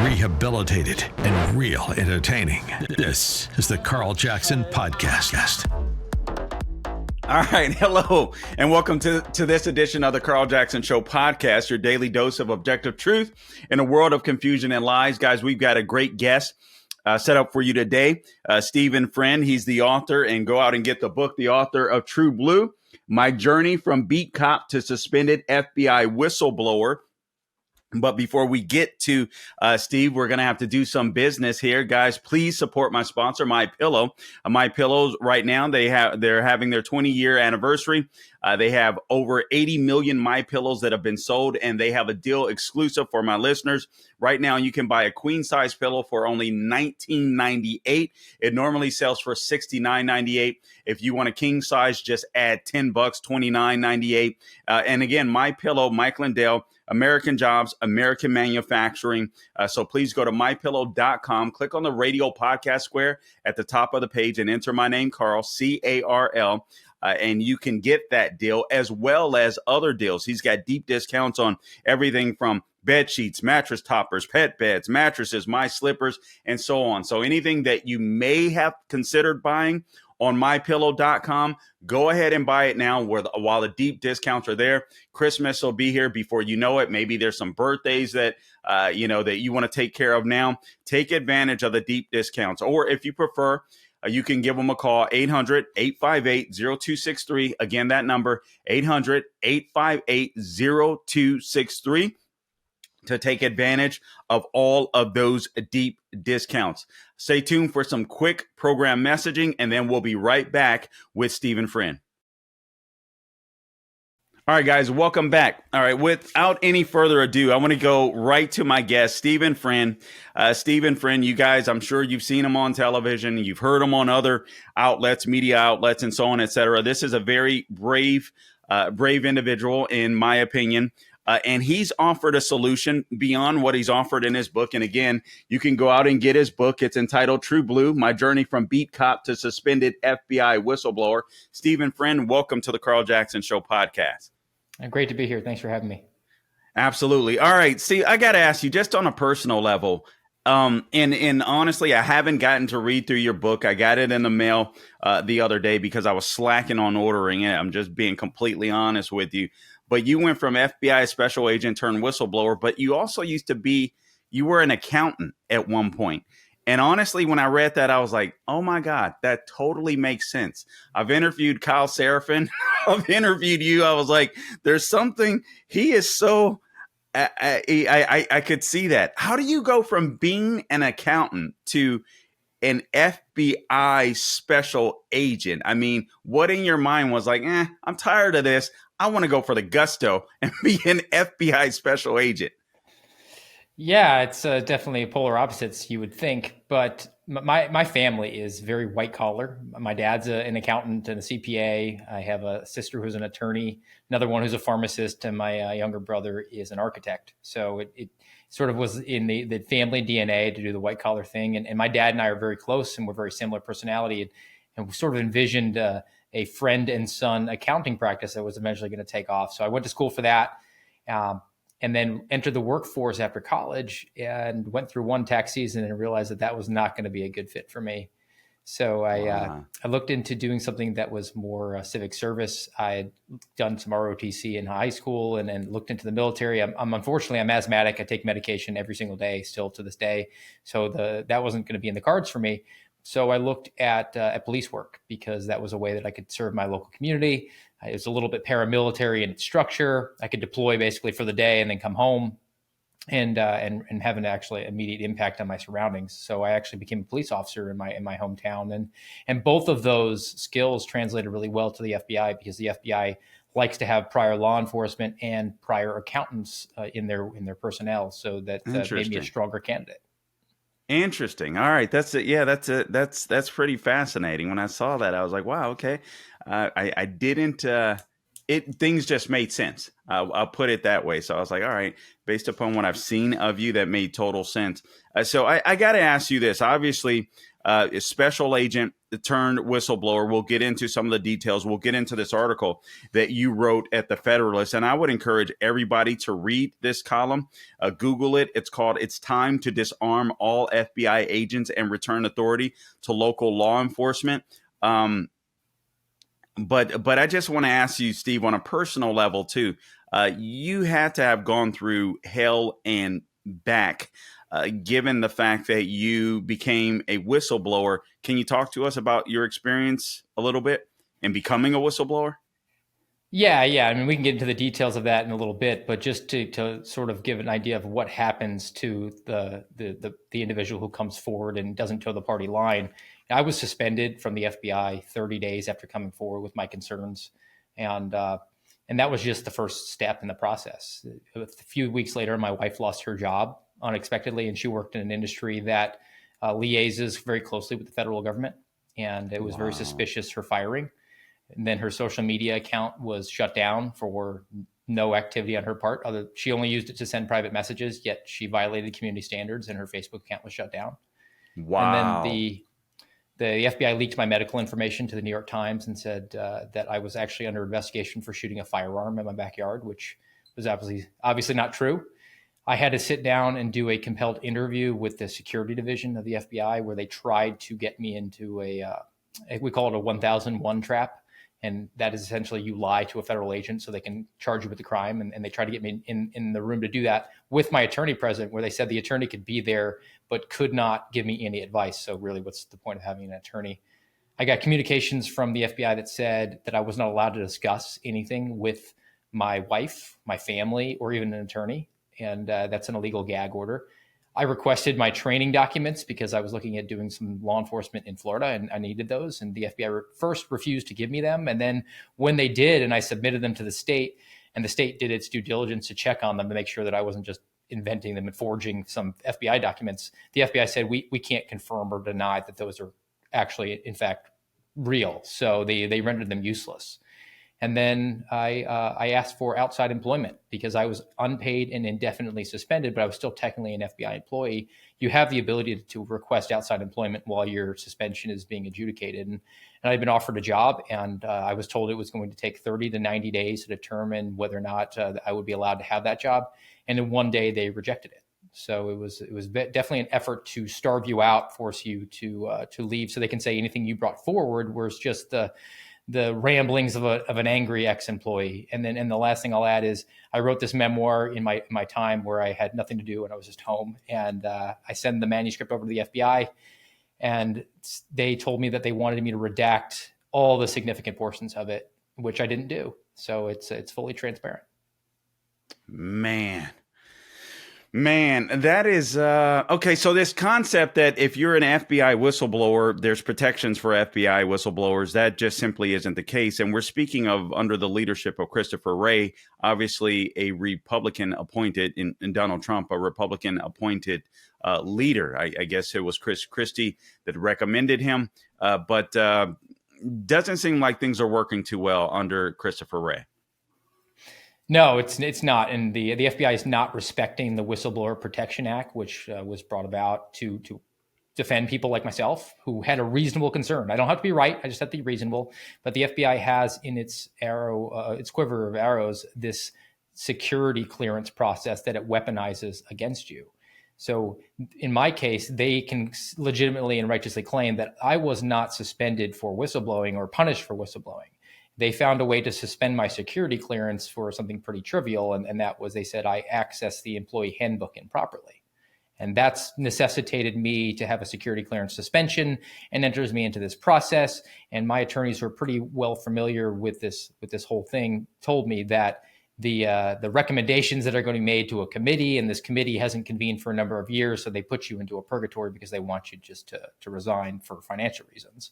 rehabilitated, and real entertaining. This is the Carl Jackson Podcast. All right. Hello, and welcome to this edition of the Carl Jackson Show podcast, your daily dose of objective truth in a world of confusion and lies. Guys, we've got a great guest set up for you today. Stephen Friend, he's the author, and go out and get the book, the author of True Blue, My Journey from Beat Cop to Suspended FBI Whistleblower. But before we get to Steve, we're going to have to do some business here. Guys, please support my sponsor, MyPillow. MyPillow right now, they're having their 20-year anniversary. They have over 80 million MyPillows that have been sold, and they have a deal exclusive for my listeners. Right now, you can buy a queen-size pillow for only $19.98. It normally sells for $69.98. If you want a king size, just add $10, $29.98. And again, MyPillow, Mike Lindell, American jobs, American manufacturing. So please go to mypillow.com, click on the radio podcast square at the top of the page and enter my name, Carl, C-A-R-L. And you can get that deal as well as other deals. He's got deep discounts on everything from bed sheets, mattress toppers, pet beds, mattresses, my slippers, and so on. So anything that you may have considered buying on mypillow.com, go ahead and buy it now while the deep discounts are there. Christmas will be here before you know it. Maybe there's some birthdays that that you want to take care of now. Take advantage of the deep discounts. Or if you prefer, you can give them a call, 800-858-0263. Again, that number, 800-858-0263. to take advantage of all of those deep discounts. Stay tuned for some quick program messaging, and then we'll be right back with Stephen Friend. All right, guys, welcome back. All right, without any further ado, I want to go right to my guest, Stephen Friend. Stephen Friend, you guys, I'm sure you've seen him on television. You've heard him on other outlets, media outlets, and so on, et cetera. This is a very brave individual, in my opinion. And he's offered a solution beyond what he's offered in his book. And again, you can go out and get his book. It's entitled True Blue, My Journey from Beat Cop to Suspended FBI Whistleblower. Stephen Friend, welcome to the Carl Jackson Show podcast. Great to be here. Thanks for having me. Absolutely. All right. See, I got to ask you, just on a personal level, and honestly, I haven't gotten to read through your book. I got it in the mail the other day because I was slacking on ordering it. I'm just being completely honest with you. But you went from FBI special agent turned whistleblower, but you also you were an accountant at one point. And honestly, when I read that, I was like, oh my God, that totally makes sense. I've interviewed Kyle Seraphin. I've interviewed you. I was like, there's something, he is so, I could see that. How do you go from being an accountant to an FBI special agent? I mean, what in your mind was like, I'm tired of this. I want to go for the gusto and be an FBI special agent. Yeah, it's definitely polar opposites, you would think. But my family is very white collar. My dad's an accountant and a CPA. I have a sister who's an attorney, another one who's a pharmacist, and my younger brother is an architect. So it sort of was in the family DNA to do the white collar thing. And my dad and I are very close, and we're very similar personality. And we sort of envisioned a friend and son accounting practice that was eventually going to take off. So I went to school for that. And then entered the workforce after college and went through one tax season and realized that was not going to be a good fit for me. So I looked into doing something that was more civic service. I had done some ROTC in high school and then looked into the military. I'm unfortunately, I'm asthmatic. I take medication every single day still to this day. So that wasn't going to be in the cards for me. So I looked at police work because that was a way that I could serve my local community. It was a little bit paramilitary in its structure. I could deploy basically for the day and then come home and have an actually immediate impact on my surroundings. So I actually became a police officer in my hometown, and both of those skills translated really well to the FBI because the FBI likes to have prior law enforcement and prior accountants in their personnel. So that made me a stronger candidate. Interesting. All right. That's it. Yeah, that's pretty fascinating. When I saw that, I was like, wow, okay. I didn't, things just made sense. I'll put it that way. So I was like, all right, based upon what I've seen of you, that made total sense. So I got to ask you this. Obviously, a special agent turned whistleblower. We'll get into some of the details. We'll get into this article that you wrote at the Federalist. And I would encourage everybody to read this column. Google it. It's called "It's Time to Disarm All FBI Agents and Return Authority to Local Law Enforcement." But I just want to ask you, Steve, on a personal level too. You had to have gone through hell and back, given the fact that you became a whistleblower. Can you talk to us about your experience a little bit in becoming a whistleblower? Yeah. I mean, we can get into the details of that in a little bit, but just to sort of give an idea of what happens to the individual who comes forward and doesn't toe the party line. I was suspended from the FBI 30 days after coming forward with my concerns, and that was just the first step in the process. A few weeks later, my wife lost her job unexpectedly, and she worked in an industry that liaises very closely with the federal government, and it was very suspicious, her firing. And then her social media account was shut down for no activity on her part. She only used it to send private messages, yet she violated community standards, and her Facebook account was shut down. Wow. And then the FBI leaked my medical information to the New York Times and said that I was actually under investigation for shooting a firearm in my backyard, which was obviously not true. I had to sit down and do a compelled interview with the security division of the FBI, where they tried to get me into we call it a 1001 trap. And that is essentially you lie to a federal agent so they can charge you with the crime. And they tried to get me in the room to do that with my attorney present, where they said the attorney could be there, but could not give me any advice. So really, what's the point of having an attorney? I got communications from the FBI that said that I was not allowed to discuss anything with my wife, my family, or even an attorney. And that's an illegal gag order. I requested my training documents because I was looking at doing some law enforcement in Florida, and I needed those. And the FBI first refused to give me them. And then when they did, and I submitted them to the state, and the state did its due diligence to check on them to make sure that I wasn't just inventing them and forging some FBI documents, the FBI said, we can't confirm or deny that those are actually, in fact, real. So they rendered them useless. And then I asked for outside employment because I was unpaid and indefinitely suspended, but I was still technically an FBI employee. You have the ability to request outside employment while your suspension is being adjudicated. And I'd been offered a job, and I was told it was going to take 30 to 90 days to determine whether or not I would be allowed to have that job. And in one day, they rejected it. So it was definitely an effort to starve you out, force you to leave, so they can say anything you brought forward was just the ramblings of an angry ex-employee. And the last thing I'll add is I wrote this memoir in my time where I had nothing to do and I was just home. And I sent the manuscript over to the FBI, and they told me that they wanted me to redact all the significant portions of it, which I didn't do. So it's fully transparent. Man, that is okay. So this concept that if you're an FBI whistleblower, there's protections for FBI whistleblowers, that just simply isn't the case. And we're speaking of under the leadership of Christopher Wray, obviously a Republican appointed in Donald Trump, a Republican appointed leader. I guess it was Chris Christie that recommended him, but doesn't seem like things are working too well under Christopher Wray. No, it's not. And the FBI is not respecting the Whistleblower Protection Act, which was brought about to defend people like myself who had a reasonable concern. I don't have to be right. I just have to be reasonable. But the FBI has in its quiver of arrows, this security clearance process that it weaponizes against you. So in my case, they can legitimately and righteously claim that I was not suspended for whistleblowing or punished for whistleblowing. They found a way to suspend my security clearance for something pretty trivial. And that was, they said I accessed the employee handbook improperly. And that's necessitated me to have a security clearance suspension and enters me into this process. And my attorneys who are pretty well familiar with this whole thing told me that the recommendations that are going to be made to a committee, and this committee hasn't convened for a number of years, so they put you into a purgatory because they want you just to resign for financial reasons.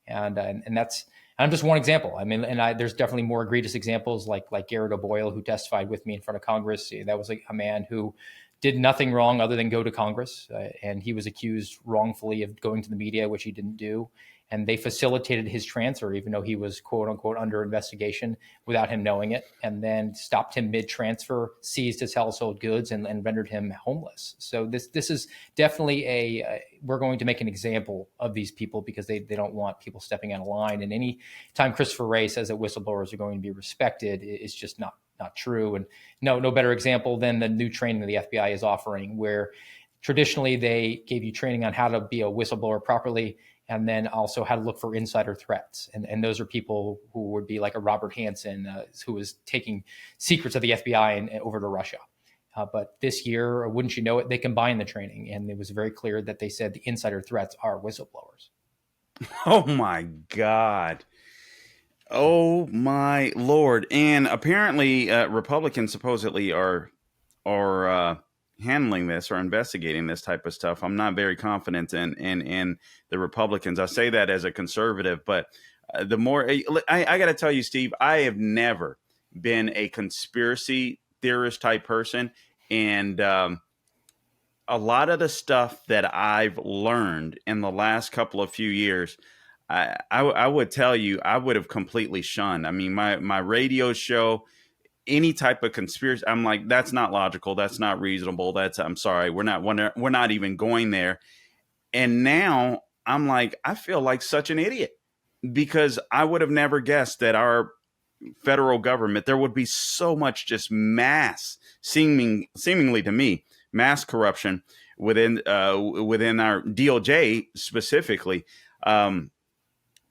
And that's, I'm just one example. I mean, there's definitely more egregious examples like Garrett O'Boyle, who testified with me in front of Congress. That was a man who did nothing wrong other than go to Congress. And he was accused wrongfully of going to the media, which he didn't do. and they facilitated his transfer, even though he was quote unquote under investigation without him knowing it, and then stopped him mid-transfer, seized his household goods, and rendered him homeless. So this is definitely we're going to make an example of these people because they don't want people stepping out of line. And any time Christopher Wray says that whistleblowers are going to be respected, it's just not true. And no better example than the new training that the FBI is offering, where traditionally they gave you training on how to be a whistleblower properly, and then also how to look for insider threats. And those are people who would be like a Robert Hansen, who was taking secrets of the FBI and over to Russia. But this year, wouldn't you know it, they combined the training, and it was very clear that they said the insider threats are whistleblowers. Oh my God. Oh my Lord. And apparently Republicans supposedly are handling this or investigating this type of stuff. I'm not very confident in the Republicans. I say that as a conservative, but the more I got to tell you, Steve, I have never been a conspiracy theorist type person. And a lot of the stuff that I've learned in the last couple of few years, I would tell you, I would have completely shunned. I mean, my radio show, any type of conspiracy, I'm like, that's not logical. That's not reasonable. I'm sorry. We're not even going there. And now I'm like, I feel like such an idiot because I would have never guessed that our federal government, there would be so much just seemingly to me, mass corruption within our DOJ specifically.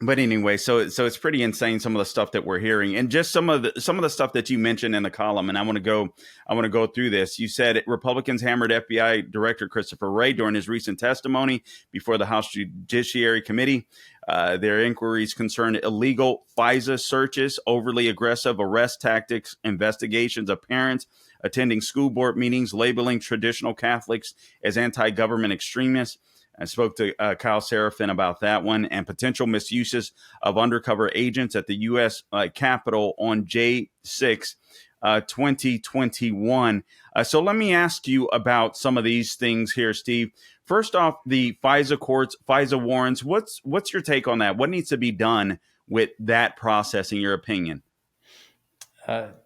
But anyway, so it's pretty insane, some of the stuff that we're hearing, and just some of the stuff that you mentioned in the column. And I want to go through this. You said Republicans hammered FBI Director Christopher Wray during his recent testimony before the House Judiciary Committee. Their inquiries concerned illegal FISA searches, overly aggressive arrest tactics, investigations of parents attending school board meetings, labeling traditional Catholics as anti-government extremists. I spoke to Kyle Seraphin about that one, and potential misuses of undercover agents at the U.S. Capitol on J6 2021. So let me ask you about some of these things here, Steve. First off, the FISA courts, FISA warrants. What's your take on that? What needs to be done with that process, in your opinion?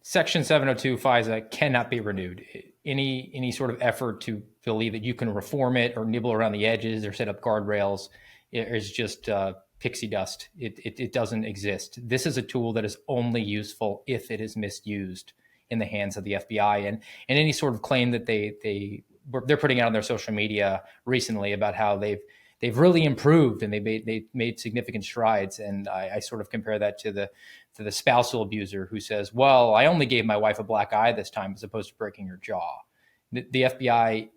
Section 702 FISA cannot be renewed. Any sort of effort to believe that you can reform it or nibble around the edges or set up guardrails is just pixie dust. It doesn't exist. This is a tool that is only useful if it is misused in the hands of the FBI. And any sort of claim that they're putting out on their social media recently about how they've really improved and they made significant strides. And I sort of compare that to the spousal abuser who says, well, I only gave my wife a black eye this time as opposed to breaking her jaw. The FBI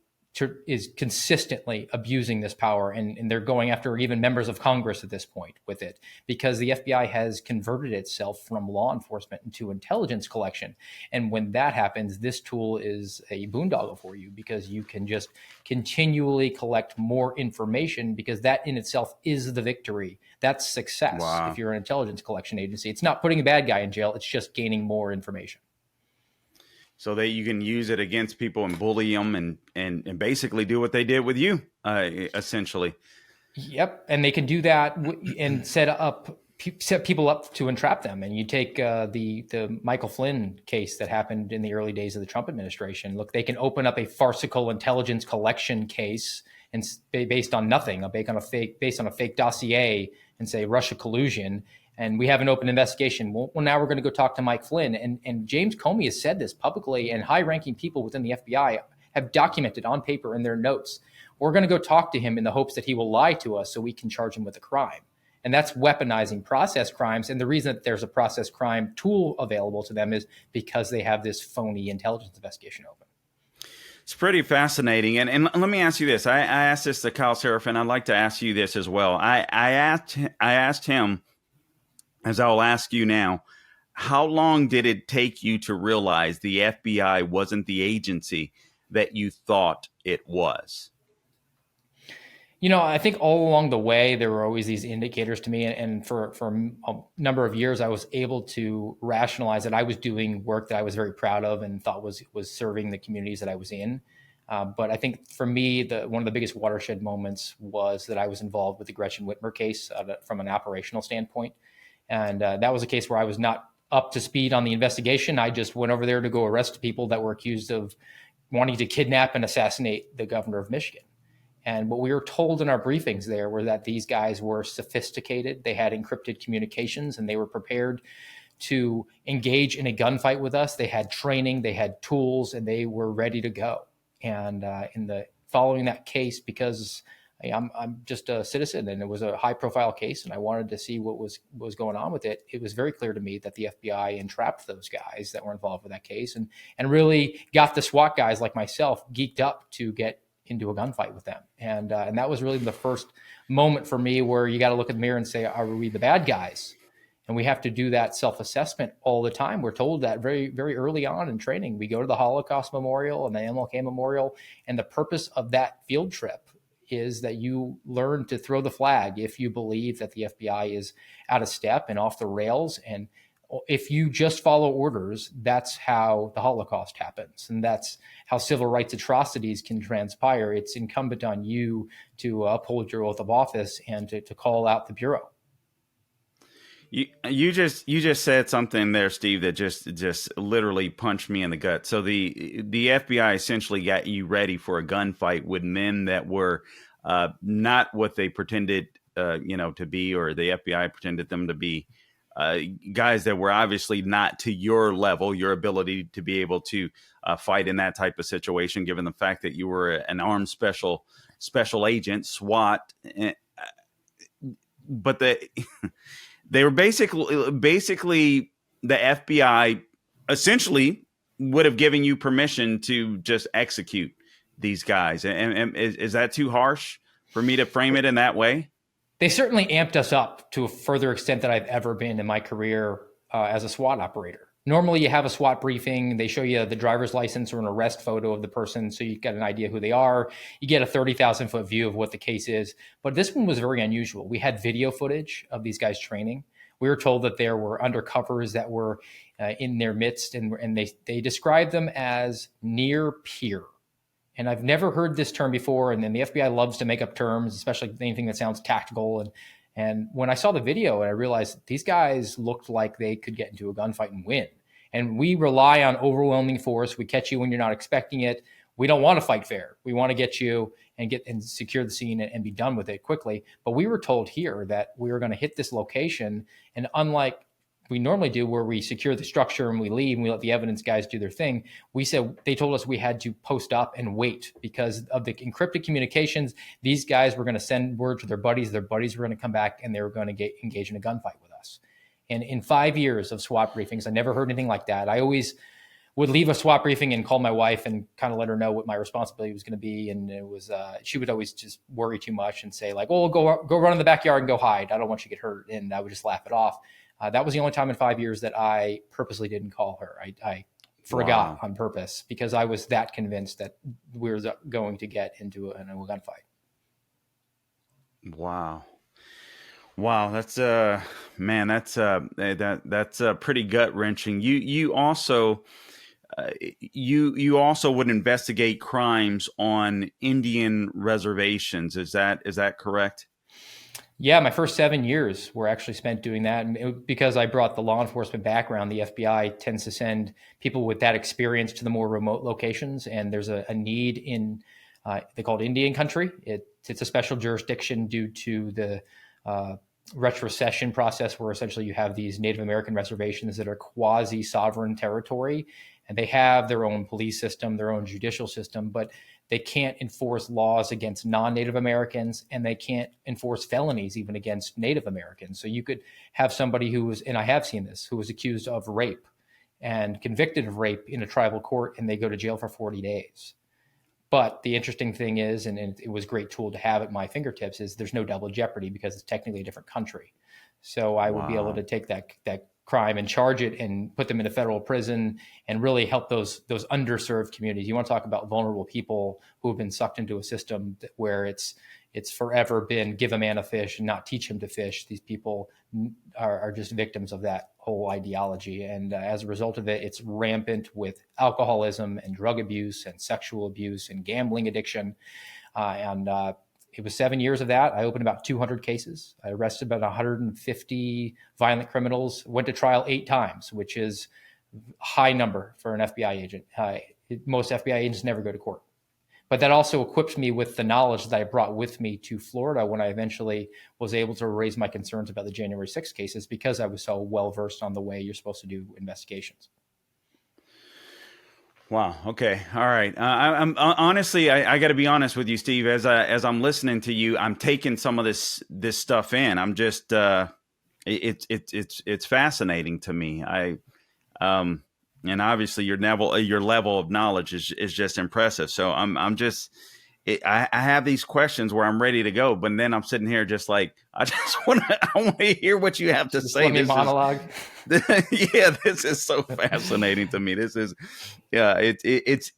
is consistently abusing this power, and they're going after even members of Congress at this point with it, because the FBI has converted itself from law enforcement into intelligence collection. And when that happens, this tool is a boondoggle for you, because you can just continually collect more information, because that in itself is the victory. That's success. Wow. If you're an intelligence collection agency, it's not putting a bad guy in jail. It's just gaining more information. So that you can use it against people and bully them and basically do what they did with you, essentially. Yep. And they can do that and set people up to entrap them. And you take the Michael Flynn case that happened in the early days of the Trump administration. Look, they can open up a farcical intelligence collection case and based on nothing, based on a fake dossier, and say Russia collusion. And we have an open investigation. Well, now we're going to go talk to Mike Flynn. And James Comey has said this publicly, and high-ranking people within the FBI have documented on paper in their notes. We're going to go talk to him in the hopes that he will lie to us so we can charge him with a crime. And that's weaponizing process crimes. And the reason that there's a process crime tool available to them is because they have this phony intelligence investigation open. It's pretty fascinating. And let me ask you this. I asked this to Kyle Seraphin. I'd like to ask you this as well. I asked him, as I'll ask you now, how long did it take you to realize the FBI wasn't the agency that you thought it was? You know, I think all along the way, there were always these indicators to me. And for a number of years, I was able to rationalize that I was doing work that I was very proud of and thought was serving the communities that I was in. But I think for me, one of the biggest watershed moments was that I was involved with the Gretchen Whitmer case from an operational standpoint. And that was a case where I was not up to speed on the investigation. I just went over there to go arrest people that were accused of wanting to kidnap and assassinate the governor of Michigan. And what we were told in our briefings there were that these guys were sophisticated. They had encrypted communications and they were prepared to engage in a gunfight with us. They had training, they had tools, and they were ready to go. And following that case, because I'm just a citizen and it was a high profile case and I wanted to see what was going on with it, it was very clear to me that the FBI entrapped those guys that were involved with that case and really got the SWAT guys like myself geeked up to get into a gunfight with them. And that was really the first moment for me where you got to look in the mirror and say, are we the bad guys? And we have to do that self-assessment all the time. We're told that very, very early on in training. We go to the Holocaust Memorial and the MLK Memorial, and the purpose of that field trip is that you learn to throw the flag if you believe that the FBI is out of step and off the rails. And if you just follow orders, that's how the Holocaust happens. And that's how civil rights atrocities can transpire. It's incumbent on you to uphold your oath of office and to call out the Bureau. You just said something there, Steve, that just literally punched me in the gut. So the FBI essentially got you ready for a gunfight with men that were not what they pretended to be, or the FBI pretended them to be. Guys that were obviously not to your level, your ability to be able to fight in that type of situation, given the fact that you were an armed special agent, SWAT. But they were basically the FBI essentially would have given you permission to just execute these guys. And is that too harsh for me to frame it in that way? They certainly amped us up to a further extent than I've ever been in my career as a SWAT operator. Normally you have a SWAT briefing, they show you the driver's license or an arrest photo of the person so you get an idea who they are. You get a 30,000 foot view of what the case is. But this one was very unusual. We had video footage of these guys training. We were told that there were undercovers that were in their midst, and they described them as near peer. And I've never heard this term before. And then the FBI loves to make up terms, especially anything that sounds tactical. And when I saw the video and I realized these guys looked like they could get into a gunfight and win. And we rely on overwhelming force. We catch you when you're not expecting it. We don't want to fight fair. We want to get you and secure the scene and be done with it quickly. But we were told here that we were going to hit this location. And unlike we normally do, where we secure the structure and we leave and we let the evidence guys do their thing, they told us we had to post up and wait because of the encrypted communications. These guys were going to send word to their buddies. Their buddies were going to come back and they were going to engage in a gunfight with us. And in 5 years of SWAT briefings, I never heard anything like that. I always would leave a SWAT briefing and call my wife and kind of let her know what my responsibility was going to be. And it was, she would always just worry too much and say like, "Oh, go run in the backyard and go hide. I don't want you to get hurt." And I would just laugh it off. That was the only time in 5 years that I purposely didn't call her. I forgot on purpose because I was that convinced that we were going to get into a gunfight. Wow. That's that's pretty gut wrenching. You also would investigate crimes on Indian reservations. Is that correct? Yeah, my first 7 years were actually spent doing that. And because I brought the law enforcement background, the FBI tends to send people with that experience to the more remote locations. And there's a need in, they call it Indian country. It's a special jurisdiction due to the retrocession process where essentially you have these Native American reservations that are quasi-sovereign territory. And they have their own police system, their own judicial system, but they can't enforce laws against non-Native Americans, and they can't enforce felonies even against Native Americans. So you could have somebody who was, and I have seen this, who was accused of rape and convicted of rape in a tribal court, and they go to jail for 40 days. But the interesting thing is, and it was a great tool to have at my fingertips, is there's no double jeopardy because it's technically a different country. So I would be able to take that crime and charge it and put them in a federal prison and really help those underserved communities. You want to talk about vulnerable people who have been sucked into a system where it's forever been give a man a fish and not teach him to fish. These people are just victims of that whole ideology. And as a result of it, it's rampant with alcoholism and drug abuse and sexual abuse and gambling addiction. And it was 7 years of that. I opened about 200 cases. I arrested about 150 violent criminals, went to trial 8 times, which is a high number for an FBI agent. Most FBI agents never go to court. But that also equipped me with the knowledge that I brought with me to Florida when I eventually was able to raise my concerns about the January 6th cases, because I was so well versed on the way you're supposed to do investigations. Wow. Okay. All right. I'm honestly, I got to be honest with you, Steve. As I'm listening to you, I'm taking some of this stuff in. I'm just it's fascinating to me. And obviously your level of knowledge is just impressive. So I have these questions where I'm ready to go, but then I'm sitting here just like, I want to hear what you have to say. Let me monologue. Yeah, this is so fascinating to me. This is, yeah, it's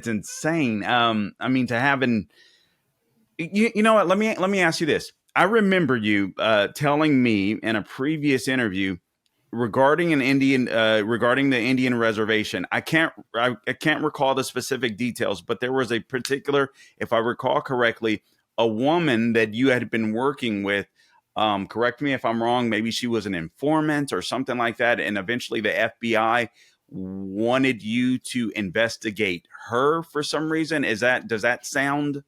insane. I mean, to have you know what? Let me ask you this. I remember you telling me in a previous interview regarding regarding the Indian reservation. I can't recall the specific details, but there was a particular, if I recall correctly, a woman that you had been working with. Correct me if I'm wrong. Maybe she was an informant or something like that, and eventually the FBI wanted you to investigate her for some reason. Does that sound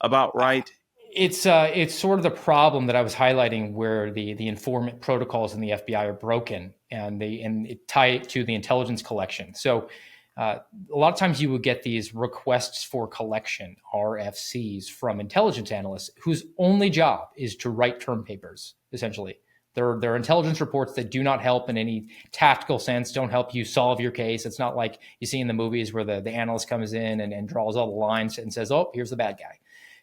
about right? It's sort of the problem that I was highlighting, where the informant protocols in the FBI are broken, and it tie it to the intelligence collection. So a lot of times you would get these requests for collection, RFCs, from intelligence analysts whose only job is to write term papers. Essentially, they're intelligence reports that do not help in any tactical sense, don't help you solve your case. It's not like you see in the movies where the analyst comes in and draws all the lines and says, "Oh, here's the bad guy."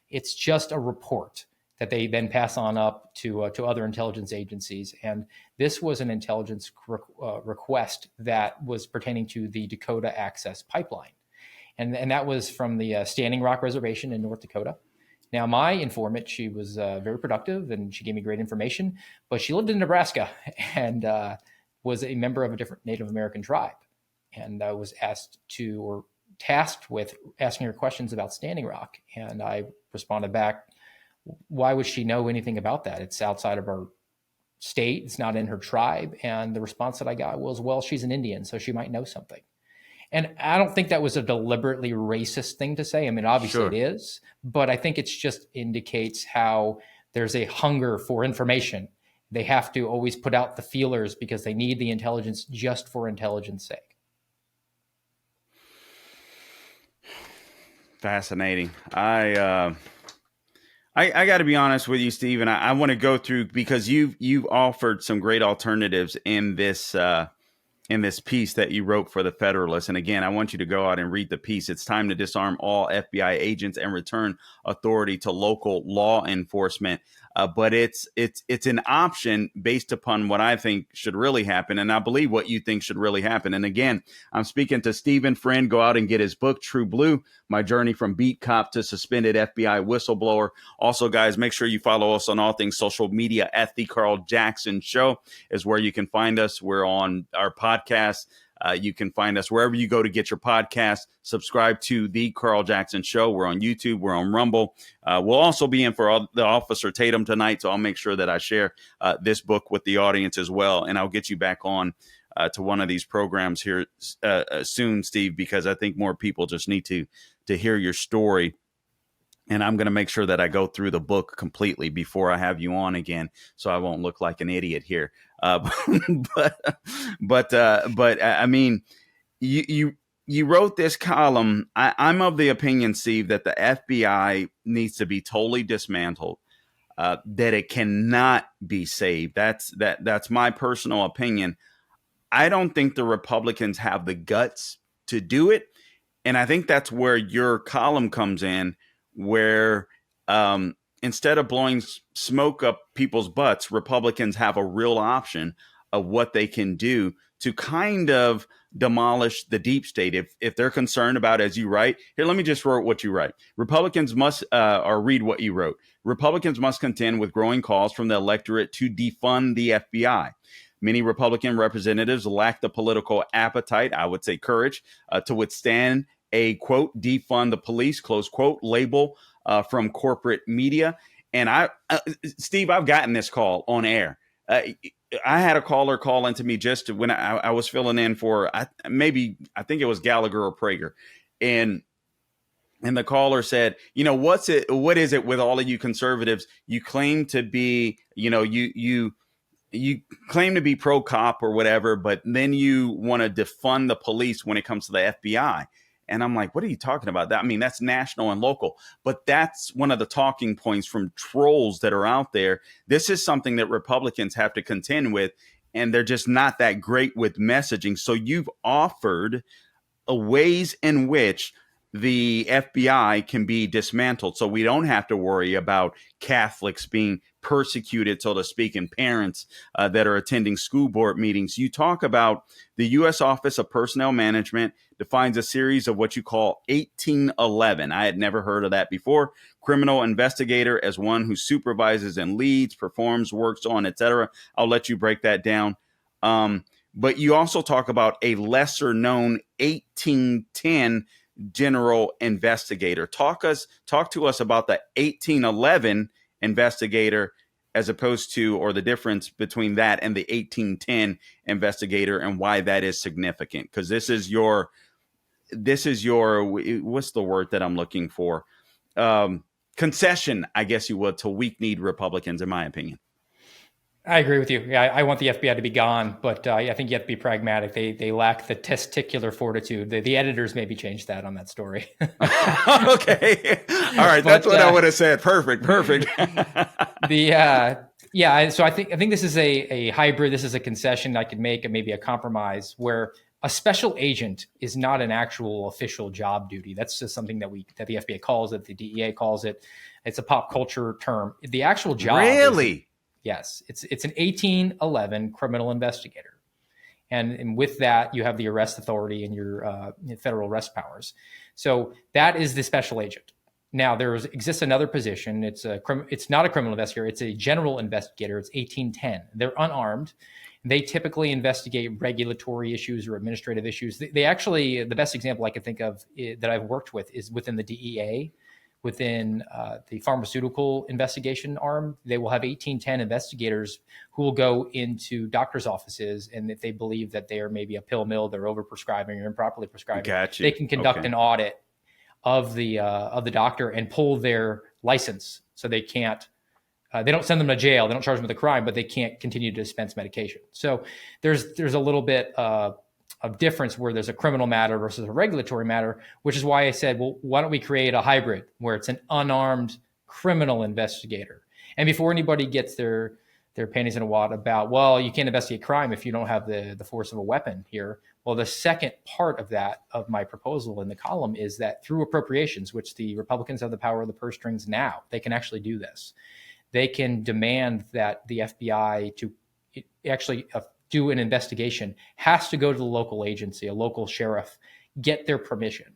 It's just a report that they then pass on up to other intelligence agencies. And this was an intelligence request that was pertaining to the Dakota Access Pipeline. And that was from the Standing Rock Reservation in North Dakota. Now, my informant, she was very productive and she gave me great information, but she lived in Nebraska and was a member of a different Native American tribe. And I was tasked with asking her questions about Standing Rock. And I responded back, why would she know anything about that? It's outside of her state. It's not in her tribe. And the response that I got was, well, she's an Indian, so she might know something. And I don't think that was a deliberately racist thing to say. I mean, obviously Sure. It is, but I think it just indicates how there's a hunger for information. They have to always put out the feelers because they need the intelligence just for intelligence sake. Fascinating. I got to be honest with you, Steve, and I want to go through, because you've offered some great alternatives in this piece that you wrote for the Federalist. And again, I want you to go out and read the piece. It's time to disarm all FBI agents and return authority to local law enforcement. But it's an option based upon what I think should really happen, and I believe what you think should really happen. And again, I'm speaking to Stephen Friend. Go out and get his book, True Blue: My Journey from Beat Cop to Suspended FBI Whistleblower. Also, guys, make sure you follow us on all things social media at The Carl Jackson Show is where you can find us. We're on our podcast. You can find us wherever you go to get your podcast. Subscribe to The Carl Jackson Show. We're on YouTube. We're on Rumble. We'll also be in for the Officer Tatum tonight, so I'll make sure that I share this book with the audience as well, and I'll get you back on to one of these programs here soon, Steve, because I think more people just need to hear your story. And I'm going to make sure that I go through the book completely before I have you on again, so I won't look like an idiot here. But I mean, you wrote this column. I'm of the opinion, Steve, that the FBI needs to be totally dismantled. That it cannot be saved. That's my personal opinion. I don't think the Republicans have the guts to do it, and I think that's where your column comes in, where instead of blowing smoke up people's butts, Republicans have a real option of what they can do to kind of demolish the deep state. If they're concerned about, as you write here, let me just write what you write. Republicans must, or read what you wrote. Republicans must contend with growing calls from the electorate to defund the FBI. many Republican representatives lack the political appetite, I would say courage, to withstand a, quote, defund the police, close quote, label from corporate media. And Steve, I've gotten this call on air. I had a caller call into me just when I was filling in for I think it was Gallagher or Prager, and the caller said, what is it with all of you conservatives? You claim to be, you claim to be pro cop or whatever, but then you want to defund the police when it comes to the FBI. And I'm like, what are you talking about? I mean, that's national and local, but that's one of the talking points from trolls that are out there. This is something that Republicans have to contend with, and they're just not that great with messaging. So you've offered ways in which the FBI can be dismantled, so we don't have to worry about Catholics being persecuted, so to speak, and parents that are attending school board meetings. You talk about the U.S. Office of Personnel Management defines a series of what you call 1811. I had never heard of that before. Criminal investigator as one who supervises and leads, performs, works on, etc. I'll let you break that down. But you also talk about a lesser known 1810 general investigator. Talk to us about the 1811 investigator as opposed to, or the difference between that and the 1810 investigator, and why that is significant. Because this is your what's the word that I'm looking for? Concession, I guess you would, to weak-kneed Republicans, in my opinion. I agree with you. Yeah, I want the FBI to be gone, but I think you have to be pragmatic. They lack the testicular fortitude. The editors maybe changed that on that story. Okay. All right. That's what I would have said. Perfect. So I think this is a hybrid. This is a concession I could make, and maybe a compromise where a special agent is not an actual official job duty. That's just something that the FBI calls it, the DEA calls it. It's a pop culture term. The actual job. Really? Yes, it's an 1811 criminal investigator. And with that, you have the arrest authority and your federal arrest powers. So that is the special agent. Now, exists another position. It's not a criminal investigator. It's a general investigator. It's 1810. They're unarmed. They typically investigate regulatory issues or administrative issues. They actually, the best example I can think of that I've worked with is within the DEA. Within the pharmaceutical investigation arm, they will have 1810 investigators who will go into doctors' offices, and if they believe that they are maybe a pill mill, they're overprescribing or improperly prescribing, they can conduct an audit of the doctor and pull their license. So they can't, they don't send them to jail, they don't charge them with a crime, but they can't continue to dispense medication. So there's a little bit of difference where there's a criminal matter versus a regulatory matter, which is why I said, well, why don't we create a hybrid where it's an unarmed criminal investigator? And before anybody gets their panties in a wad about, well, you can't investigate crime if you don't have the force of a weapon here. Well, the second part of my proposal in the column is that through appropriations, which the Republicans have the power of the purse strings now, they can actually do this. They can demand that the FBI to actually do an investigation, has to go to the local agency, a local sheriff, get their permission.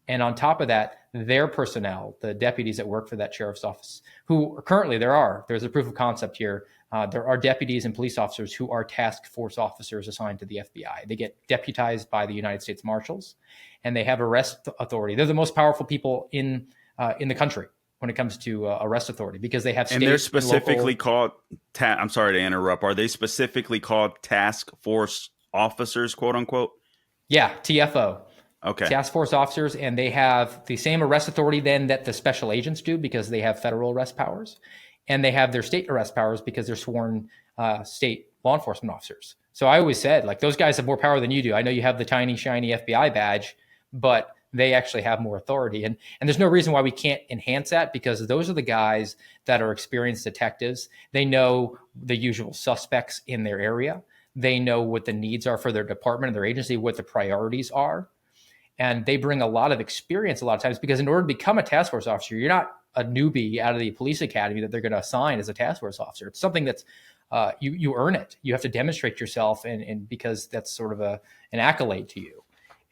And on top of that, their personnel, the deputies that work for that sheriff's office, who currently there's a proof of concept here. There are deputies and police officers who are task force officers assigned to the FBI. They get deputized by the United States Marshals, and they have arrest authority. They're the most powerful people in the country when it comes to arrest authority, because they have state and they're specifically called. I'm sorry to interrupt. Are they specifically called task force officers, quote unquote? Yeah, TFO. Okay. Task force officers, and they have the same arrest authority then that the special agents do, because they have federal arrest powers, and they have their state arrest powers because they're sworn state law enforcement officers. So I always said, like, those guys have more power than you do. I know you have the tiny, shiny FBI badge, but they actually have more authority. And there's no reason why we can't enhance that, because those are the guys that are experienced detectives. They know the usual suspects in their area. They know what the needs are for their department and their agency, what the priorities are. And they bring a lot of experience a lot of times, because in order to become a task force officer, you're not a newbie out of the police academy that they're going to assign as a task force officer. It's something that's you earn it. You have to demonstrate yourself, and because that's sort of an accolade to you.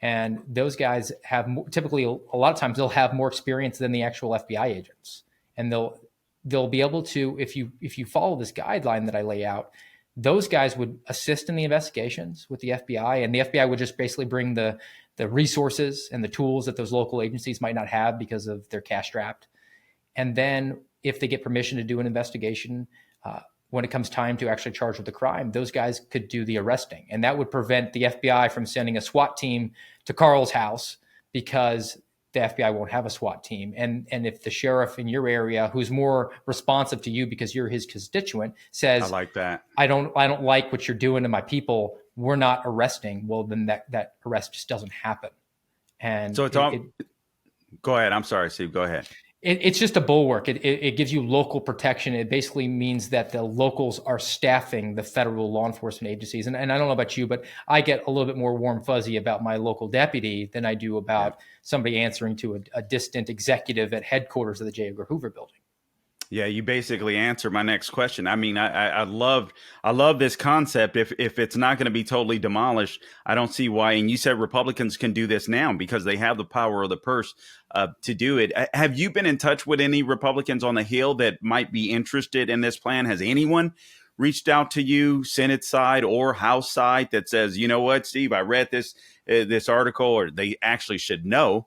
And those guys have typically, a lot of times, they'll have more experience than the actual FBI agents, and they'll be able to, if you follow this guideline that I lay out, those guys would assist in the investigations with the FBI, and the FBI would just basically bring the resources and the tools that those local agencies might not have because of their cash strapped. And then if they get permission to do an investigation, when it comes time to actually charge with the crime, those guys could do the arresting. And that would prevent the FBI from sending a SWAT team to Carl's house, because the FBI won't have a SWAT team. And if the sheriff in your area, who's more responsive to you because you're his constituent, says, I like that. I don't like what you're doing to my people, we're not arresting. Well, then that arrest just doesn't happen. And so go ahead. I'm sorry, Steve. Go ahead. It's just a bulwark. It gives you local protection. It basically means that the locals are staffing the federal law enforcement agencies. And I don't know about you, but I get a little bit more warm fuzzy about my local deputy than I do about somebody answering to a distant executive at headquarters of the J. Edgar Hoover building. Yeah, you basically answered my next question. I mean, I love this concept. If it's not going to be totally demolished, I don't see why. And you said Republicans can do this now because they have the power of the purse to do it. Have you been in touch with any Republicans on the Hill that might be interested in this plan? Has anyone reached out to you, Senate side or House side, that says, you know what, Steve, I read this article, or they actually should know,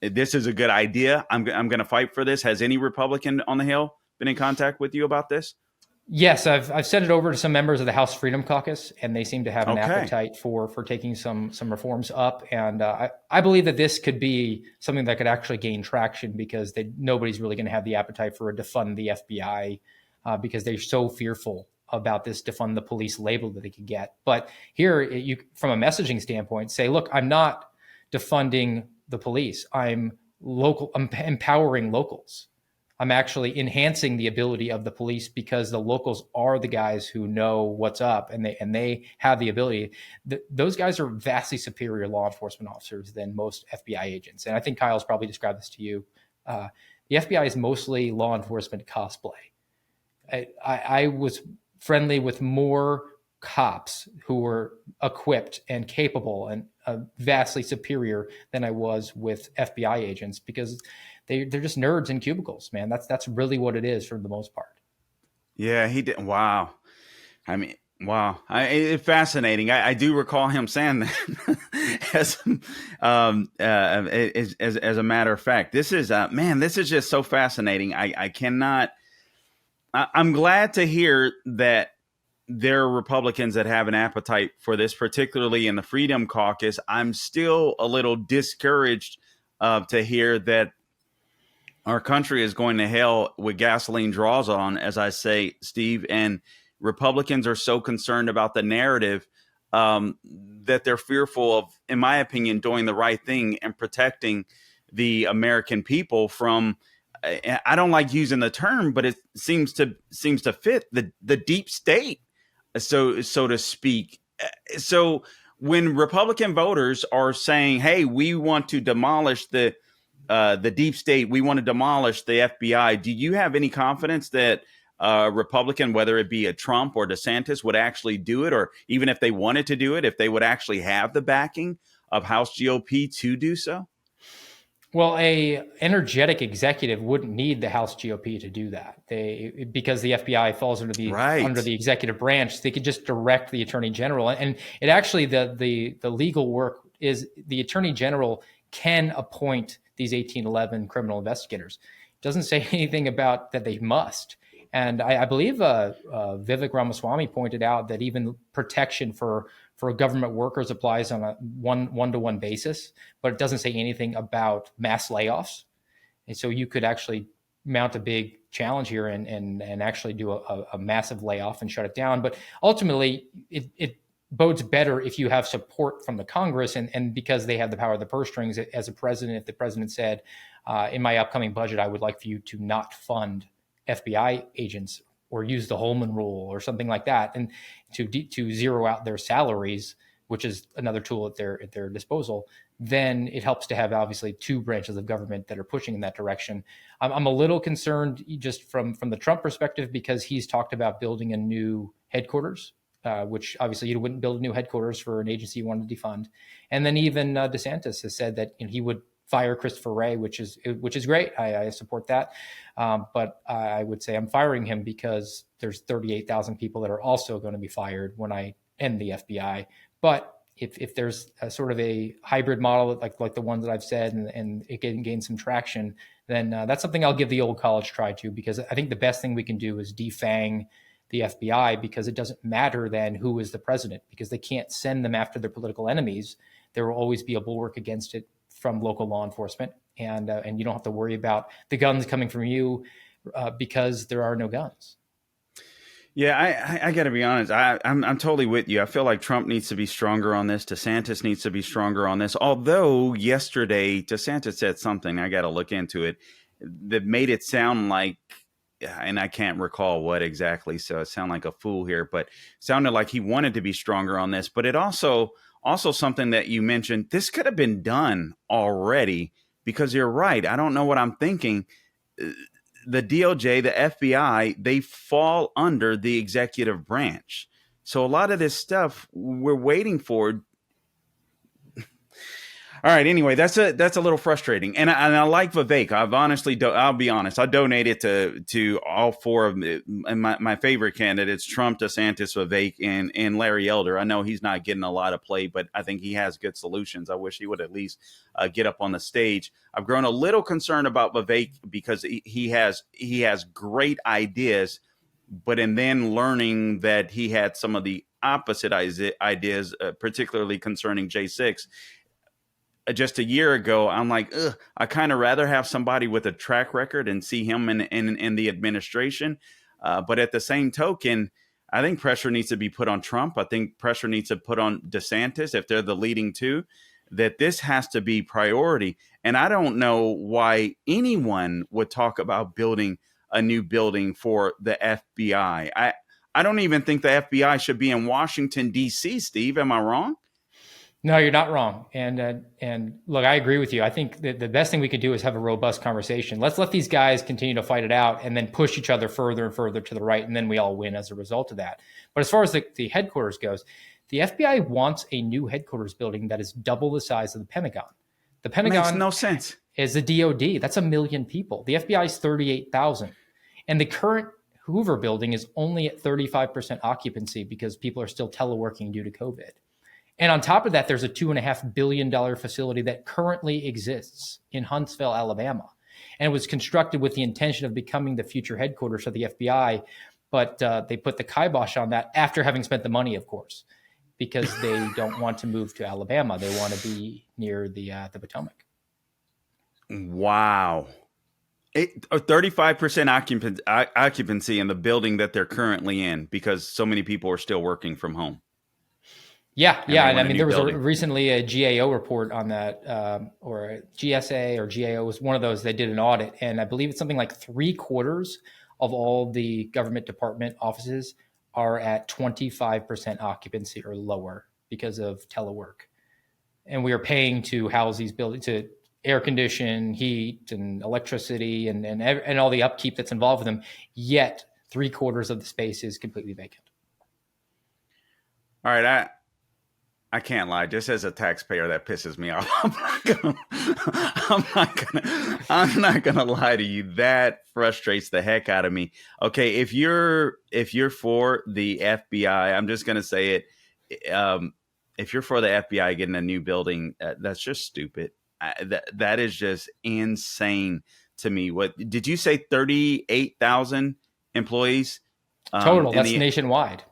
this is a good idea. I'm going to fight for this. Has any Republican on the Hill been in contact with you about this? Yes, I've sent it over to some members of the House Freedom Caucus, and they seem to have an appetite for taking some reforms up. And I believe that this could be something that could actually gain traction, because nobody's really going to have the appetite for a defund the FBI because they're so fearful about this defund the police label that they could get. But here, you, from a messaging standpoint, say, look, I'm not defunding the police. I'm empowering locals. I'm actually enhancing the ability of the police, because the locals are the guys who know what's up, and they have the ability. Those guys are vastly superior law enforcement officers than most FBI agents. And I think Kyle's probably described this to you. The FBI is mostly law enforcement cosplay. I was friendly with more cops who were equipped and capable and vastly superior than I was with FBI agents, because they're just nerds in cubicles, man. That's really what it is for the most part. Yeah, he did. Wow. I mean, wow. It's fascinating. I do recall him saying that as a matter of fact. This is this is just so fascinating. I'm glad to hear that there are Republicans that have an appetite for this, particularly in the Freedom Caucus. I'm still a little discouraged to hear that our country is going to hell with gasoline draws on, as I say, Steve, and Republicans are so concerned about the narrative that they're fearful of, in my opinion, doing the right thing and protecting the American people from, I don't like using the term, but it seems to fit the deep state, so to speak. So when Republican voters are saying, hey, we want to demolish the deep state, we want to demolish the FBI, do you have any confidence that Republican, whether it be a Trump or DeSantis, would actually do it? Or even if they wanted to do it, if they would actually have the backing of House GOP to do so? Well, a energetic executive wouldn't need the House GOP to do that. Because the FBI falls under the executive branch, they could just direct the Attorney General. And it actually, the legal work is the Attorney General can appoint these 1811 criminal investigators. It doesn't say anything about that they must. And I believe Vivek Ramaswamy pointed out that even protection for government workers applies on a one-to-one basis, but it doesn't say anything about mass layoffs. And so you could actually mount a big challenge here and actually do a massive layoff and shut it down. But ultimately, it bodes better if you have support from the Congress, and because they have the power of the purse strings. As a president, if the president said, in my upcoming budget, I would like for you to not fund FBI agents or use the Holman rule or something like that, and to zero out their salaries, which is another tool at their disposal, then it helps to have obviously two branches of government that are pushing in that direction. I'm a little concerned just from the Trump perspective, because he's talked about building a new headquarters, which obviously you wouldn't build a new headquarters for an agency you wanted to defund. And then even DeSantis has said that he would fire Christopher Wray, which is great. I support that. But I would say I'm firing him because there's 38,000 people that are also going to be fired when I end the FBI. But if there's a sort of a hybrid model like the ones that I've said and it can gain some traction, then that's something I'll give the old college try to, because I think the best thing we can do is defang the FBI, because it doesn't matter then who is the president, because they can't send them after their political enemies. There will always be a bulwark against it from local law enforcement, and you don't have to worry about the guns coming from you because there are no guns. Yeah, I got to be honest. I'm totally with you. I feel like Trump needs to be stronger on this. DeSantis needs to be stronger on this. Although yesterday DeSantis said something, I got to look into it, that made it sound like, and I can't recall what exactly, so I sound like a fool here, but sounded like he wanted to be stronger on this. But it also something that you mentioned, this could have been done already, because you're right. I don't know what I'm thinking. The DOJ, the FBI, they fall under the executive branch. So a lot of this stuff we're waiting for. All right. Anyway, that's a little frustrating, and I like Vivek. I'll be honest. I donated to all four of my favorite candidates: Trump, DeSantis, Vivek, and Larry Elder. I know he's not getting a lot of play, but I think he has good solutions. I wish he would at least get up on the stage. I've grown a little concerned about Vivek because he has great ideas, but in then learning that he had some of the opposite ideas, particularly concerning J6. Just a year ago, I'm like, I kind of rather have somebody with a track record and see him in the administration. But at the same token, I think pressure needs to be put on Trump. I think pressure needs to put on DeSantis, if they're the leading two, that this has to be priority. And I don't know why anyone would talk about building a new building for the FBI. I don't even think the FBI should be in Washington, D.C., Steve. Am I wrong? No, you're not wrong. And look, I agree with you. I think that the best thing we could do is have a robust conversation. Let's let these guys continue to fight it out and then push each other further and further to the right, and then we all win as a result of that. But as far as the headquarters goes, the FBI wants a new headquarters building that is double the size of the Pentagon. The Pentagon makes no sense. Is the DOD. That's 1 million people. The FBI is 38,000. And the current Hoover building is only at 35% occupancy because people are still teleworking due to COVID. And on top of that, there's a $2.5 billion facility that currently exists in Huntsville, Alabama, and it was constructed with the intention of becoming the future headquarters for the FBI. But they put the kibosh on that after having spent the money, of course, because they don't want to move to Alabama. They want to be near the Potomac. Wow. 35% occupancy in the building that they're currently in because so many people are still working from home. Yeah. And I mean, there was recently a GAO report on that, or a GSA or GAO was one of those. They did an audit, and I believe it's something like 3/4 of all the government department offices are at 25% occupancy or lower because of telework. And we are paying to house these buildings, to air condition, heat, and electricity, and all the upkeep that's involved with them. Yet 3/4 of the space is completely vacant. All right, I can't lie. Just as a taxpayer, that pisses me off. I'm not gonna lie to you. That frustrates the heck out of me. Okay, if you're for the FBI, I'm just gonna say it. If you're for the FBI getting a new building, that's just stupid. That is just insane to me. What did you say? 38,000 employees total. That's nationwide.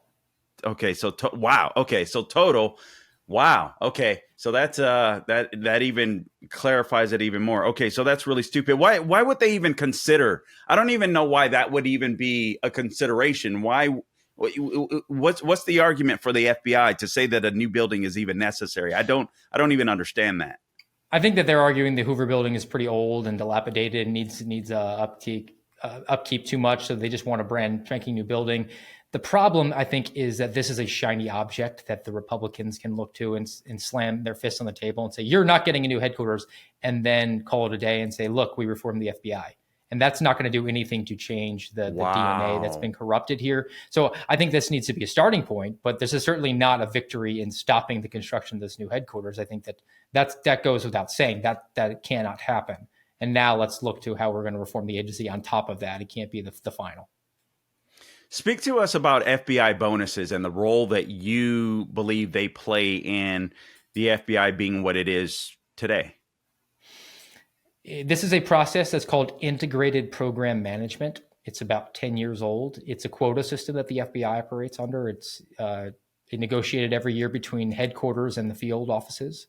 Okay, so wow. Okay, so total. Wow. Okay. So that's that even clarifies it even more. Okay. So that's really stupid. Why would they even consider? I don't even know why that would even be a consideration. Why? What's the argument for the FBI to say that a new building is even necessary? I don't even understand that. I think that they're arguing the Hoover building is pretty old and dilapidated and needs upkeep too much. So they just want a brand spanking new building. The problem, I think, is that this is a shiny object that the Republicans can look to and slam their fists on the table and say, you're not getting a new headquarters, and then call it a day and say, look, we reformed the FBI. And that's not going to do anything to change the DNA that's Wow. been corrupted here. So I think this needs to be a starting point, but this is certainly not a victory in stopping the construction of this new headquarters. I think that goes without saying, that it cannot happen. And now let's look to how we're going to reform the agency on top of that. It can't be the final. Speak to us about FBI bonuses and the role that you believe they play in the FBI being what it is today. This is a process that's called integrated program management. It's about 10 years old. It's a quota system that the FBI operates under. It's negotiated every year between headquarters and the field offices.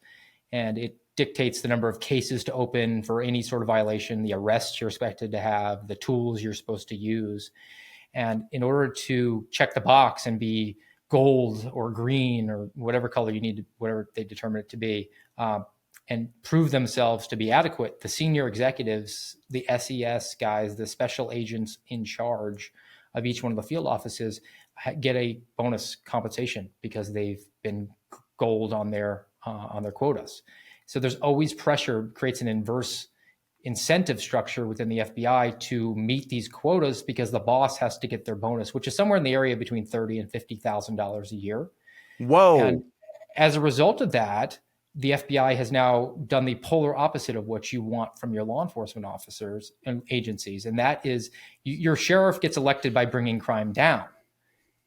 And it dictates the number of cases to open for any sort of violation, the arrests you're expected to have, the tools you're supposed to use. And in order to check the box and be gold or green or whatever color you need, whatever they determine it to be, and prove themselves to be adequate, the senior executives, the SES guys, the special agents in charge of each one of the field offices get a bonus compensation because they've been gold on their quotas. So there's always pressure, creates an inverse incentive structure within the FBI to meet these quotas because the boss has to get their bonus, which is somewhere in the area between $30,000 and $50,000 a year. Whoa. And as a result of that, the FBI has now done the polar opposite of what you want from your law enforcement officers and agencies. And that is your sheriff gets elected by bringing crime down,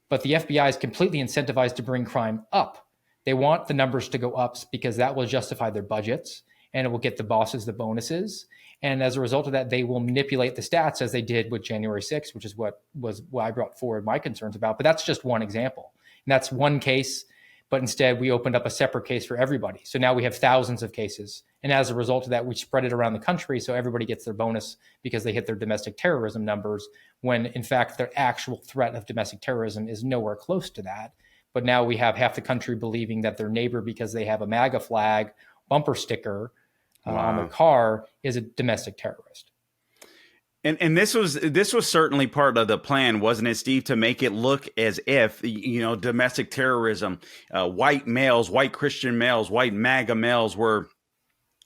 but the FBI is completely incentivized to bring crime up. They want the numbers to go up because that will justify their budgets and it will get the bosses the bonuses. And as a result of that, they will manipulate the stats as they did with January 6th, which is what I brought forward my concerns about. But that's just one example. And that's one case. But instead, we opened up a separate case for everybody. So now we have thousands of cases. And as a result of that, we spread it around the country so everybody gets their bonus because they hit their domestic terrorism numbers, when in fact, their actual threat of domestic terrorism is nowhere close to that. But now we have half the country believing that their neighbor, because they have a MAGA flag bumper sticker on their car, is a domestic terrorist. And this was certainly part of the plan, wasn't it, Steve, to make it look as if, domestic terrorism, white males, white Christian males, white MAGA males were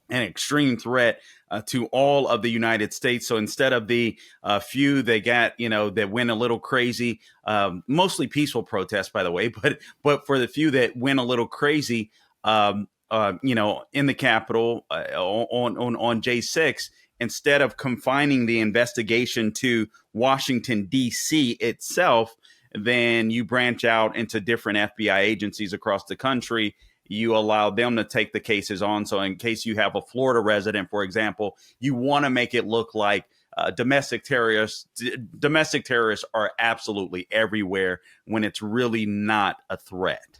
an extreme threat to all of the United States. So instead of the few that got, that went a little crazy, mostly peaceful protests, by the way, but for the few that went a little crazy, in the Capitol on J6, instead of confining the investigation to Washington, D.C. itself, then you branch out into different FBI agencies across the country. You allow them to take the cases on. So in case you have a Florida resident, for example, you want to make it look like domestic terrorists are absolutely everywhere when it's really not a threat.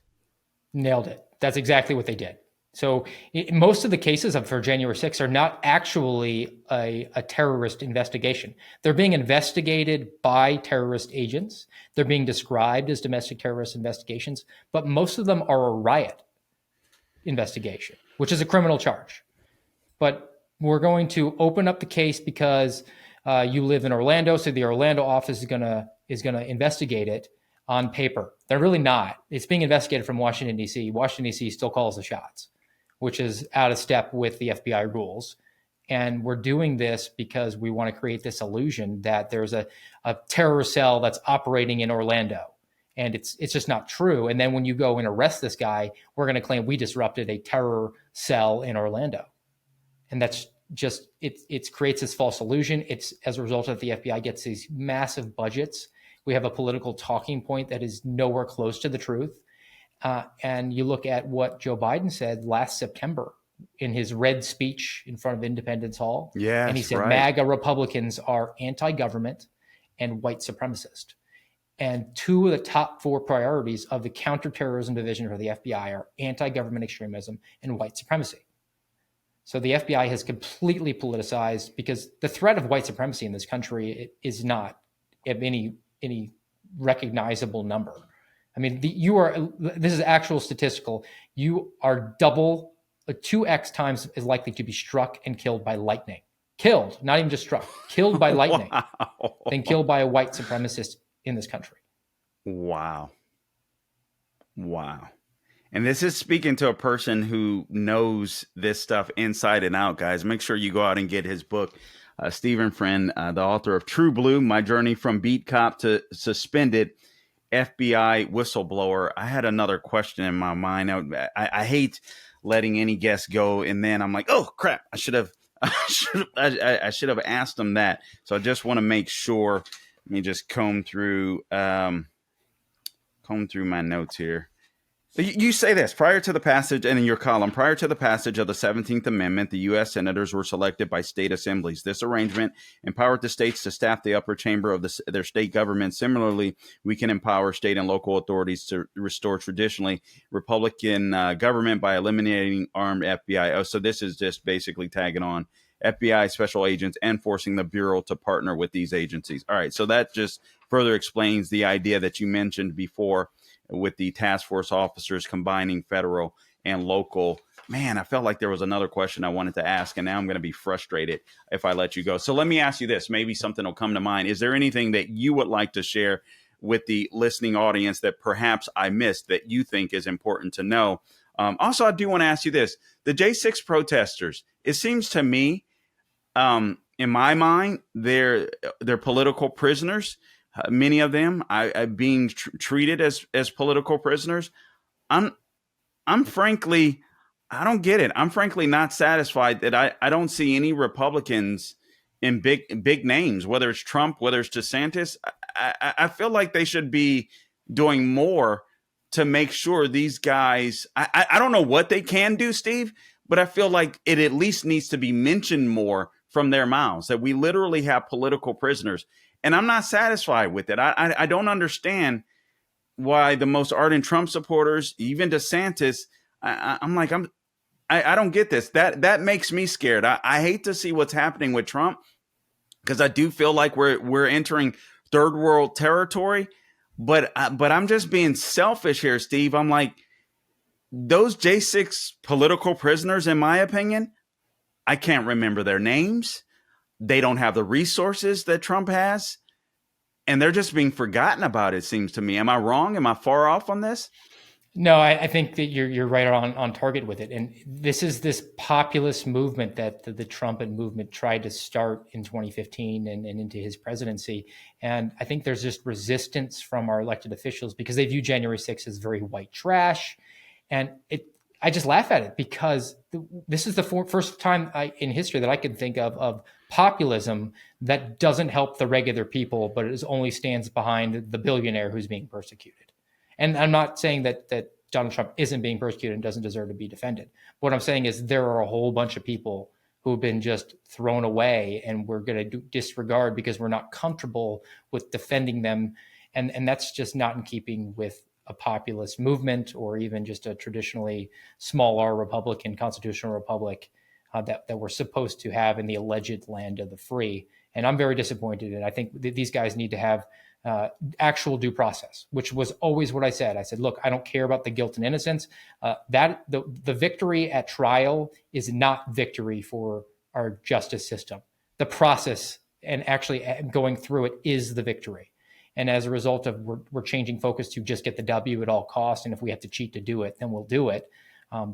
Nailed it. That's exactly what they did. So most of the cases for January 6th are not actually a terrorist investigation. They're being investigated by terrorist agents. They're being described as domestic terrorist investigations, but most of them are a riot investigation, which is a criminal charge. But we're going to open up the case because you live in Orlando, so the Orlando office is gonna investigate it on paper. They're really not. It's being investigated from Washington, D.C. Washington, D.C. still calls the shots, which is out of step with the FBI rules. And we're doing this because we want to create this illusion that there's a terror cell that's operating in Orlando. And it's just not true. And then when you go and arrest this guy, we're going to claim we disrupted a terror cell in Orlando. And that's just, it creates this false illusion. It's as a result of the FBI gets these massive budgets. We have a political talking point that is nowhere close to the truth. And you look at what Joe Biden said last September in his red speech in front of Independence Hall. Yes, and he said, right. MAGA Republicans are anti-government and white supremacist. And two of the top four priorities of the counterterrorism division for the FBI are anti-government extremism and white supremacy. So the FBI has completely politicized because the threat of white supremacy in this country is not of any recognizable number. I mean, this is actual statistical. You are 2x times as likely to be struck and killed by lightning. Killed, not even just struck, killed by lightning than killed by a white supremacist in this country. Wow. And this is speaking to a person who knows this stuff inside and out, guys. Make sure you go out and get his book. Stephen Friend, the author of True Blue, My Journey from Beat Cop to Suspended FBI Whistleblower. I had another question in my mind. I hate letting any guest go, and then I'm like, oh crap, I should have asked them that. So I just want to make sure. Let me just comb through my notes here. You say this prior to the passage, and in your column, prior to the passage of the 17th Amendment, the U.S. senators were selected by state assemblies. This arrangement empowered the states to staff the upper chamber of their state government. Similarly, we can empower state and local authorities to restore traditionally Republican government by eliminating armed FBI. Oh, so this is just basically tagging on FBI special agents and forcing the Bureau to partner with these agencies. All right, so that just further explains the idea that you mentioned before with the task force officers combining federal and local. Man, I felt like there was another question I wanted to ask, and now I'm going to be frustrated if I let you go. So let me ask you this. Maybe something will come to mind. Is there anything that you would like to share with the listening audience that perhaps I missed that you think is important to know? Also, I do want to ask you this. The J6 protesters, it seems to me, in my mind, they're political prisoners. Many of them being treated as political prisoners. I'm frankly, I don't get it. I'm frankly not satisfied that I don't see any Republicans in big names, whether it's Trump, whether it's DeSantis. I feel like they should be doing more to make sure these guys, I don't know what they can do, Steve, but I feel like it at least needs to be mentioned more from their mouths that we literally have political prisoners. And I'm not satisfied with it. I don't understand why the most ardent Trump supporters, even DeSantis, I don't get this. That makes me scared. I hate to see what's happening with Trump because I do feel like we're entering third world territory. But I'm just being selfish here, Steve. I'm like, those J6 political prisoners, in my opinion, I can't remember their names. They don't have the resources that Trump has, and they're just being forgotten about, it seems to me. Am I wrong? Am I far off on this? No, I think that you're right on target with it. And this is this populist movement that the Trump movement tried to start in 2015 and into his presidency. And I think there's just resistance from our elected officials because they view January 6th as very white trash. And I just laugh at it because this is the first time in history that I can think of populism that doesn't help the regular people, but it only stands behind the billionaire who's being persecuted. And I'm not saying that Donald Trump isn't being persecuted and doesn't deserve to be defended. What I'm saying is there are a whole bunch of people who have been just thrown away and we're going to disregard because we're not comfortable with defending them. And that's just not in keeping with a populist movement or even just a traditionally small R Republican constitutional republic that we're supposed to have in the alleged land of the free. And I'm very disappointed. And I think these guys need to have actual due process, which was always what I said. I said, look, I don't care about the guilt and innocence. That the victory at trial is not victory for our justice system. The process and actually going through it is the victory. And as a result of we're changing focus to just get the W at all costs. And if we have to cheat to do it, then we'll do it.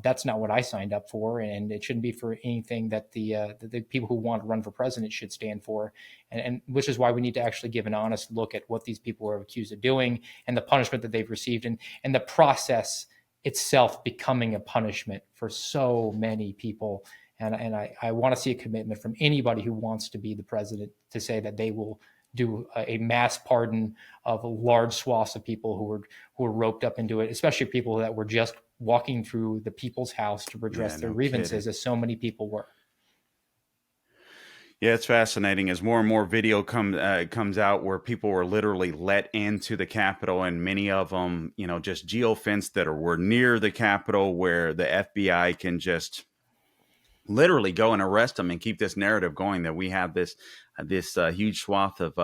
That's not what I signed up for. And it shouldn't be for anything that the people who want to run for president should stand for. And which is why we need to actually give an honest look at what these people are accused of doing and the punishment that they've received and the process itself becoming a punishment for so many people. And I want to see a commitment from anybody who wants to be the president to say that they will do a mass pardon of large swaths of people who were roped up into it, especially people that were just walking through the people's house to redress their grievances, as so many people were. Yeah, it's fascinating as more and more video comes out where people were literally let into the Capitol, and many of them, just geofenced that were near the Capitol, where the FBI can just literally go and arrest them and keep this narrative going that we have this huge swath of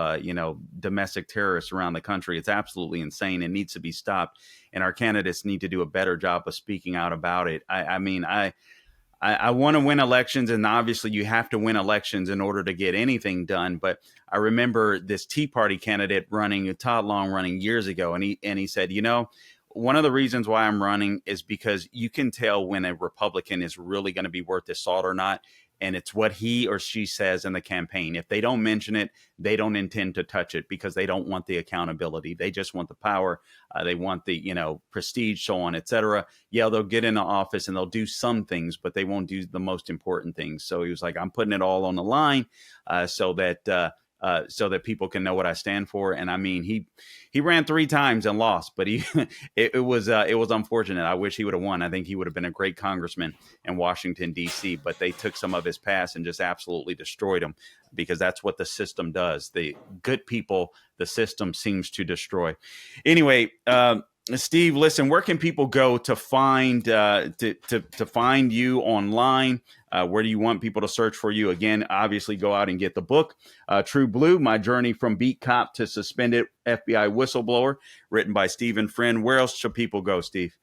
domestic terrorists around the country. It's absolutely insane. It needs to be stopped, and our candidates need to do a better job of speaking out about it. I want to win elections, and obviously you have to win elections in order to get anything done. But I remember this Tea Party candidate Todd Long running years ago, and he said, one of the reasons why I'm running is because you can tell when a Republican is really going to be worth his salt or not. And it's what he or she says in the campaign. If they don't mention it, they don't intend to touch it because they don't want the accountability. They just want the power. They want the, prestige, so on, et cetera. Yeah, they'll get into office and they'll do some things, but they won't do the most important things. So he was like, I'm putting it all on the line so that people can know what I stand for. And I mean, he ran 3 times and lost, but it was unfortunate. I wish he would have won. I think he would have been a great congressman in Washington, D.C., but they took some of his past and just absolutely destroyed him, because that's what the system does. The good people, the system seems to destroy. Anyway, Steve, listen, where can people go to find to find you online? Where do you want people to search for you? Again, obviously, go out and get the book, True Blue, My Journey from Beat Cop to Suspended FBI Whistleblower, written by Stephen Friend. Where else should people go, Steve?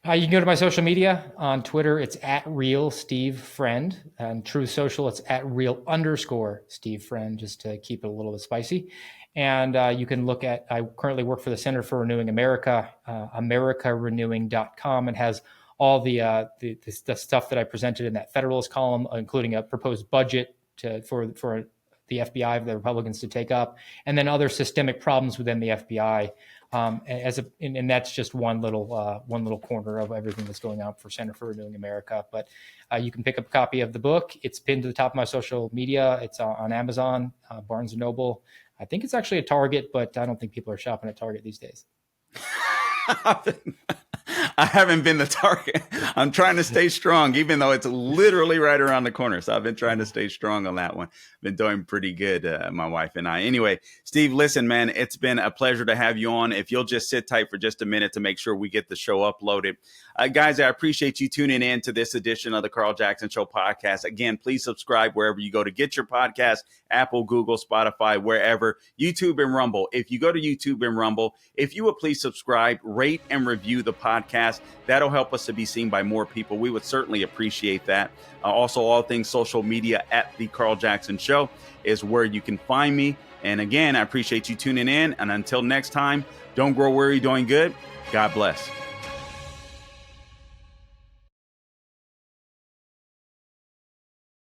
You can go to my social media. On Twitter, it's @RealSteveFriend. And True Social, it's @real_SteveFriend, just to keep it a little bit spicy. And you can look at, I currently work for the Center for Renewing America, americarenewing.com. It has all the stuff that I presented in that Federalist column, including a proposed budget for the FBI, the Republicans to take up, and then other systemic problems within the FBI. And that's just one little corner of everything that's going on for Center for Renewing America. But you can pick up a copy of the book. It's pinned to the top of my social media. It's on Amazon, Barnes & Noble. I think it's actually a Target, but I don't think people are shopping at Target these days. I haven't been the Target. I'm trying to stay strong, even though it's literally right around the corner. So I've been trying to stay strong on that one. Been doing pretty good, my wife and I. Anyway, Steve, listen, man, it's been a pleasure to have you on. If you'll just sit tight for just a minute to make sure we get the show uploaded. Guys, I appreciate you tuning in to this edition of the Carl Jackson Show podcast. Again, please subscribe wherever you go to get your podcast, Apple, Google, Spotify, wherever, YouTube and Rumble. If you go to YouTube and Rumble, if you would please subscribe, rate, and review the podcast. That'll help us to be seen by more people. We would certainly appreciate that. Also, all things social media at The Carl Jackson Show is where you can find me. And again, I appreciate you tuning in. And until next time, don't grow weary doing good. God bless.